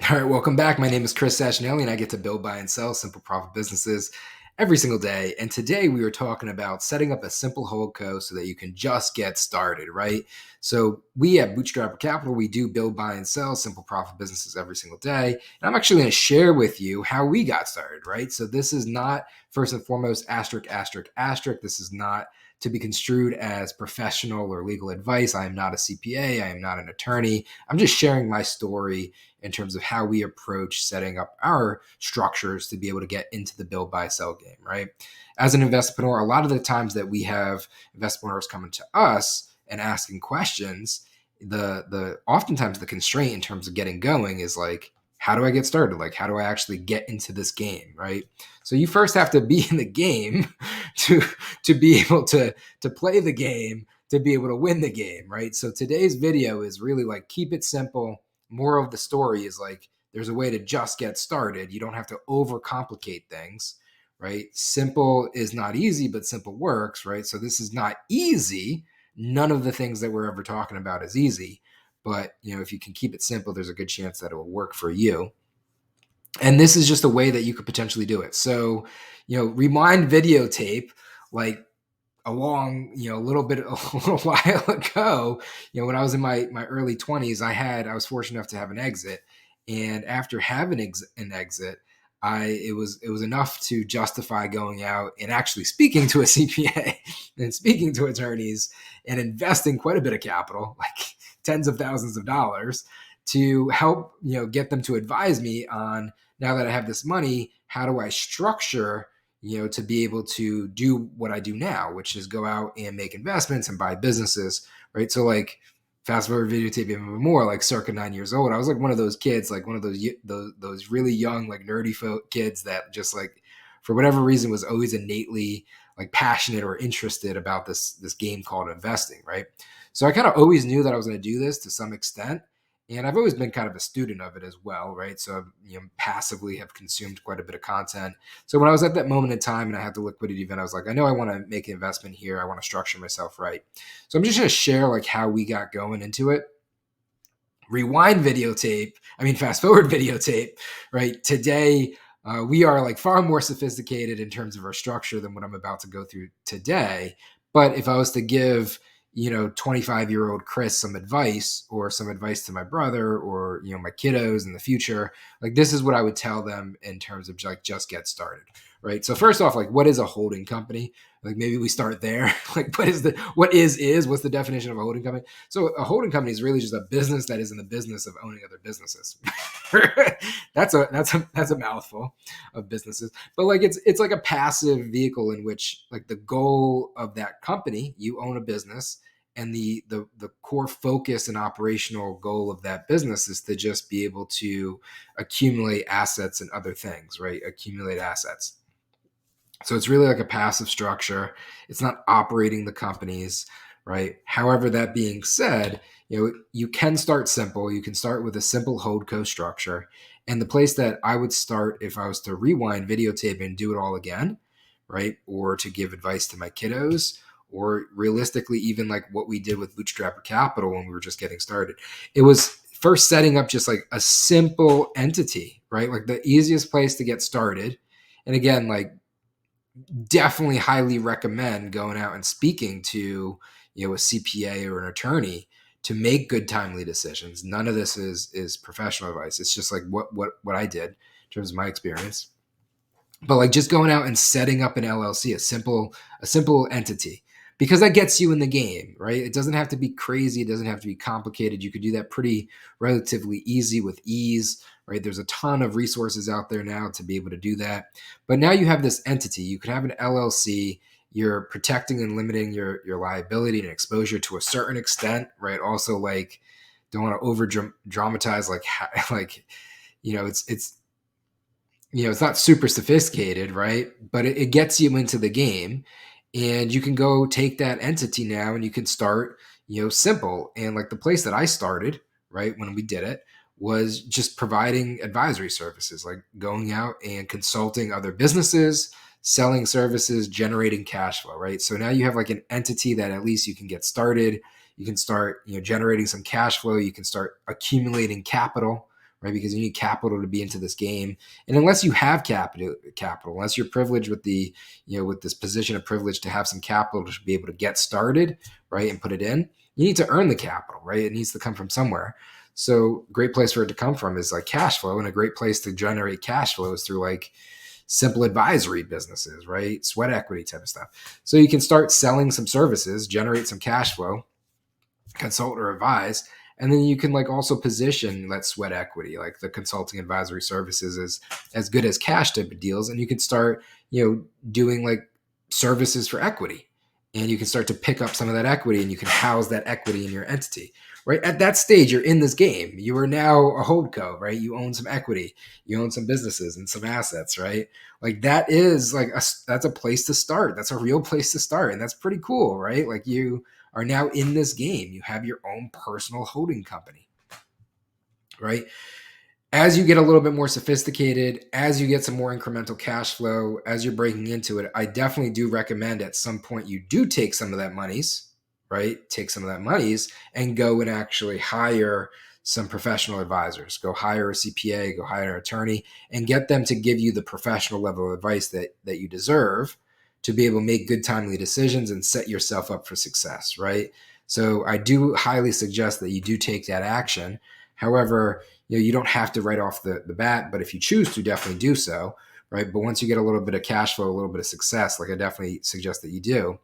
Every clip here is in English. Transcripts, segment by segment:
All right, welcome back. My name is Chris Sachinelli, and I get to build, buy, and sell simple profit businesses every single day. And today we are talking about setting up a simple holdco so that you can just get started, right? So we at Bootstrapper Capital, we do build, buy, and sell simple profit businesses every single day. And I'm actually going to share with you how we got started, right? So this is not first and foremost asterisk, asterisk, asterisk. This is not to be construed as professional or legal advice. I am not a CPA. I am not an attorney. I'm just sharing my story in terms of how we approach setting up our structures to be able to get into the build, buy, sell game, right? As an investor, a lot of the times that we have investors coming to us and asking questions, the oftentimes the constraint in terms of getting going is like, how do I get started? Like, how do I actually get into this game, right? So you first have to be in the game to be able to play the game, to be able to win the game, right? So today's video is really like, keep it simple. More of the story is like, there's a way to just get started. You don't have to overcomplicate things, right? Simple is not easy, but simple works, right? So this is not easy. None of the things that we're ever talking about is easy, but if you can keep it simple, there's a good chance that it will work for you. And this is just a way that you could potentially do it. So, rewind videotape, like along, a little while ago, when I was in my early 20s, I was fortunate enough to have an exit. And after having an exit, it was enough to justify going out and actually speaking to a CPA and speaking to attorneys and investing quite a bit of capital, like tens of thousands of dollars, to help, get them to advise me on, now that I have this money, how do I structure to be able to do what I do now, which is go out and make investments and buy businesses, right? So like fast forward videotape even more, like circa 9 years old, I was like one of those kids, like one of those really young, like nerdy kids that just like, for whatever reason, was always innately like passionate or interested about this game called investing, right? So I kind of always knew that I was going to do this to some extent. And I've always been kind of a student of it as well, right? So passively have consumed quite a bit of content. So when I was at that moment in time and I had the liquidity event, I was like, I know I want to make an investment here. I want to structure myself right. So I'm just going to share like how we got going into it. Fast forward videotape, right? Today, we are like far more sophisticated in terms of our structure than what I'm about to go through today. But if I was to give 25-year-old Chris some advice, or some advice to my brother, or my kiddos in the future, like this is what I would tell them in terms of like, just get started, right? So first off, like, what is a holding company? Like maybe we start there. Like what's the definition of a holding company? So a holding company is really just a business that is in the business of owning other businesses. That's a mouthful of businesses, but like it's like a passive vehicle in which like the goal of that company, you own a business, and the core focus and operational goal of that business is to just be able to accumulate assets and other things, right? Accumulate assets. So it's really like a passive structure. It's not operating the companies, right? However, that being said, you can start simple. You can start with a simple holdco structure. And the place that I would start if I was to rewind videotape and do it all again, right? Or to give advice to my kiddos, or realistically, even like what we did with Bootstrapper Capital when we were just getting started, it was first setting up just like a simple entity, right? Like the easiest place to get started. And again, like, definitely highly recommend going out and speaking to a CPA or an attorney to make good, timely decisions. None of this is professional advice. It's just like what I did in terms of my experience. But like just going out and setting up an LLC, a simple entity, because that gets you in the game, right? It doesn't have to be crazy. It doesn't have to be complicated. You could do that pretty relatively easy with ease, right? There's a ton of resources out there now to be able to do that. But now you have this entity. You could have an LLC. You're protecting and limiting your liability and exposure to a certain extent, right? Also, like, don't want to over dramatize, like it's not super sophisticated, right? But it gets you into the game, and you can go take that entity now and you can start, simple. And like the place that I started, right, when we did it, was just providing advisory services, like going out and consulting other businesses, selling services, generating cash flow, right? So now you have like an entity that at least you can get started. You can start, generating some cash flow. You can start accumulating capital, right? Because you need capital to be into this game. And unless you have capital, unless you're privileged with with this position of privilege to have some capital to be able to get started, right, and put it in, you need to earn the capital, right? It needs to come from somewhere. So great place for it to come from is like cash flow, and a great place to generate cash flow is through like simple advisory businesses, right? Sweat equity type of stuff. So you can start selling some services, generate some cash flow, consult or advise, and then you can like also position that sweat equity, like the consulting advisory services, as good as cash type of deals, and you can start doing like services for equity, and you can start to pick up some of that equity, and you can house that equity in your entity. Right at that stage, you're in this game. You are now a holdco, right? You own some equity, you own some businesses and some assets, right? Like that is like that's a place to start. That's a real place to start, and that's pretty cool, right? Like you are now in this game. You have your own personal holding company, right? As you get a little bit more sophisticated, as you get some more incremental cash flow, as you're breaking into it, I definitely do recommend at some point you do take some of that monies, right? Take some of that monies and go and actually hire some professional advisors. Go hire a CPA, go hire an attorney, and get them to give you the professional level of advice that you deserve to be able to make good, timely decisions and set yourself up for success, right? So I do highly suggest that you do take that action. However, you don't have to right off the bat, but if you choose to, definitely do so, right? But once you get a little bit of cash flow, a little bit of success, like I definitely suggest that you do.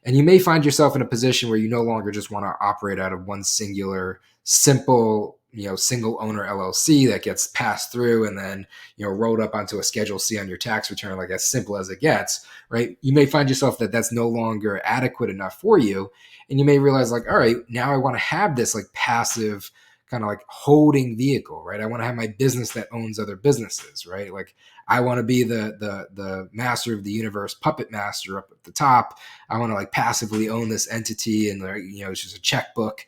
And you may find yourself in a position where you no longer just want to operate out of one singular, simple, single owner LLC that gets passed through and then, rolled up onto a Schedule C on your tax return, like as simple as it gets, right? You may find yourself that that's no longer adequate enough for you. And you may realize like, all right, now I want to have this like passive kind of like holding vehicle, right? I want to have my business that owns other businesses, right? Like I want to be the master of the universe, puppet master up at the top. I want to like passively own this entity, and it's just a checkbook,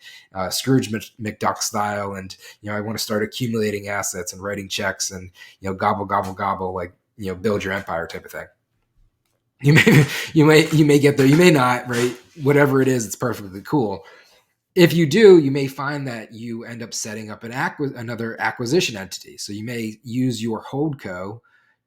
Scrooge McDuck style, and I want to start accumulating assets and writing checks and gobble gobble gobble, like build your empire type of thing. You may get there, you may not, right? Whatever it is, it's perfectly cool. If you do, you may find that you end up setting up another acquisition entity. So you may use your holdco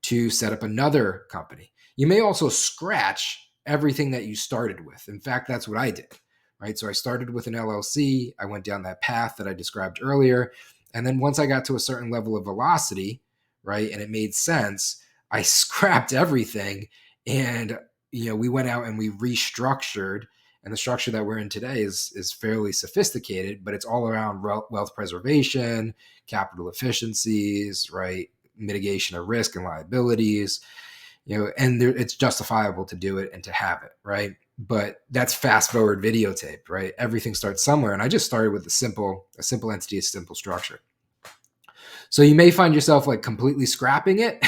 to set up another company. You may also scratch everything that you started with. In fact, that's what I did, right? So I started with an LLC. I went down that path that I described earlier. And then once I got to a certain level of velocity, right, and it made sense, I scrapped everything. And, we went out and we restructured. And the structure that we're in today is fairly sophisticated, but it's all around wealth preservation, capital efficiencies, right? Mitigation of risk and liabilities, and it's justifiable to do it and to have it, right? But that's fast forward videotape, right? Everything starts somewhere. And I just started with a simple entity, a simple structure. So you may find yourself like completely scrapping it,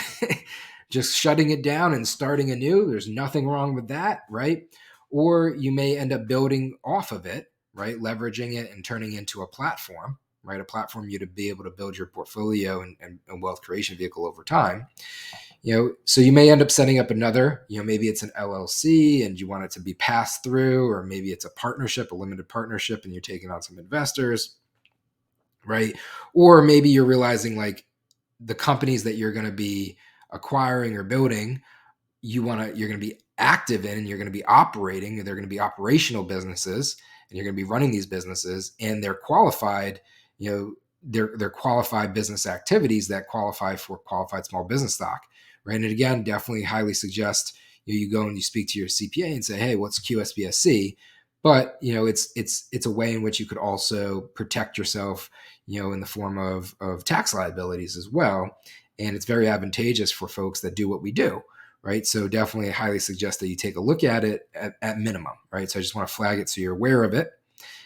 just shutting it down and starting anew. There's nothing wrong with that, right? Or you may end up building off of it, right? Leveraging it and turning into a platform, right? A platform you to be able to build your portfolio and wealth creation vehicle over time. So you may end up setting up another, maybe it's an LLC and you want it to be passed through, or maybe it's a partnership, a limited partnership, and you're taking on some investors, right? Or maybe you're realizing like the companies that you're going to be acquiring or building, you're going to be active in, and you're going to be operating, and they're going to be operational businesses, and you're going to be running these businesses, and they're qualified, they're qualified business activities that qualify for qualified small business stock, right? And again, definitely highly suggest you go and you speak to your CPA and say, hey, what's QSBSC? But it's a way in which you could also protect yourself, in the form of tax liabilities as well, and it's very advantageous for folks that do what we do. Right. So definitely highly suggest that you take a look at it at minimum. Right. So I just want to flag it so you're aware of it.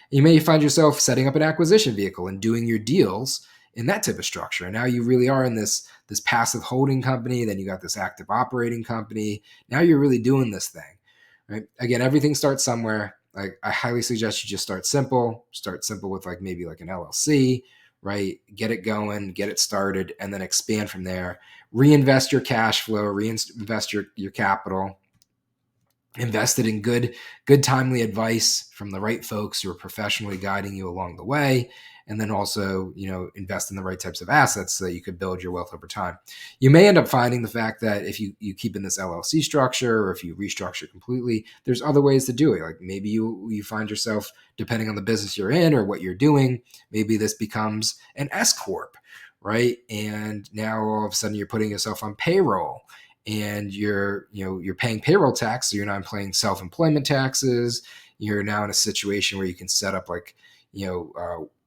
You may find yourself setting up an acquisition vehicle and doing your deals in that type of structure. And now you really are in this passive holding company. Then you got this active operating company. Now you're really doing this thing. Right. Again, everything starts somewhere. Like I highly suggest you just start simple with like maybe like an LLC, right? Get it going, get it started, and then expand from there. Reinvest your cash flow, reinvest your capital, invest it in good timely advice from the right folks who are professionally guiding you along the way. and then also, invest in the right types of assets so that you could build your wealth over time. You may end up finding the fact that if you keep in this LLC structure, or if you restructure completely, there's other ways to do it. Like maybe you find yourself, depending on the business you're in or what you're doing, maybe this becomes an S corp, right? And now all of a sudden you're putting yourself on payroll, and you're paying payroll tax, so you're not paying self-employment taxes. You're now in a situation where you can set up like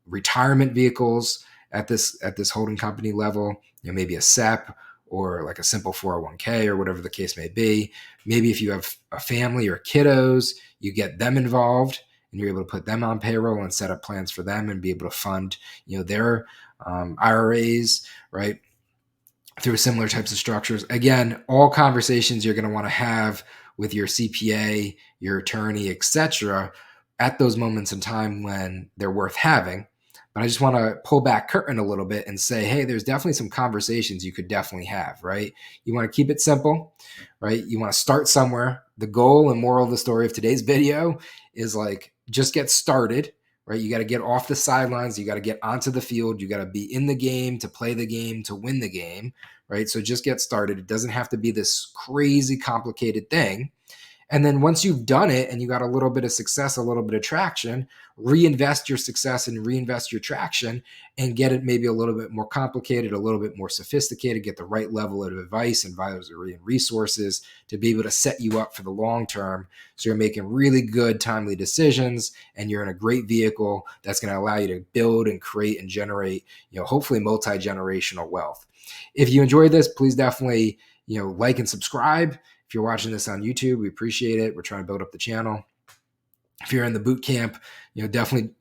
retirement vehicles at this holding company level, maybe a SEP or like a simple 401k or whatever the case may be. Maybe if you have a family or kiddos, you get them involved and you're able to put them on payroll and set up plans for them and be able to fund their IRAs, right, through similar types of structures. Again, all conversations you're going to want to have with your CPA, your attorney, etc., at those moments in time when they're worth having. But I just want to pull back curtain a little bit and say, hey, there's definitely some conversations you could definitely have, right? You want to keep it simple, right? You want to start somewhere. The goal and moral of the story of today's video is like, just get started, right? You got to get off the sidelines. You got to get onto the field. You got to be in the game to play the game, to win the game, right? So just get started. It doesn't have to be this crazy complicated thing. And then once you've done it and you got a little bit of success, a little bit of traction, reinvest your success and reinvest your traction and get it maybe a little bit more complicated, a little bit more sophisticated, get the right level of advice, advisory, and resources to be able to set you up for the long term. So you're making really good, timely decisions, and you're in a great vehicle that's going to allow you to build and create and generate, hopefully multi-generational wealth. If you enjoyed this, please definitely, like and subscribe. If you're watching this on YouTube, we appreciate it. We're trying to build up the channel. If you're in the boot camp, definitely,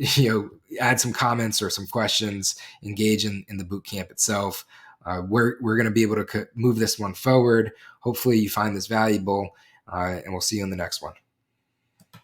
add some comments or some questions, engage in the boot camp itself. We're going to be able to move this one forward. Hopefully you find this valuable, and we'll see you in the next one.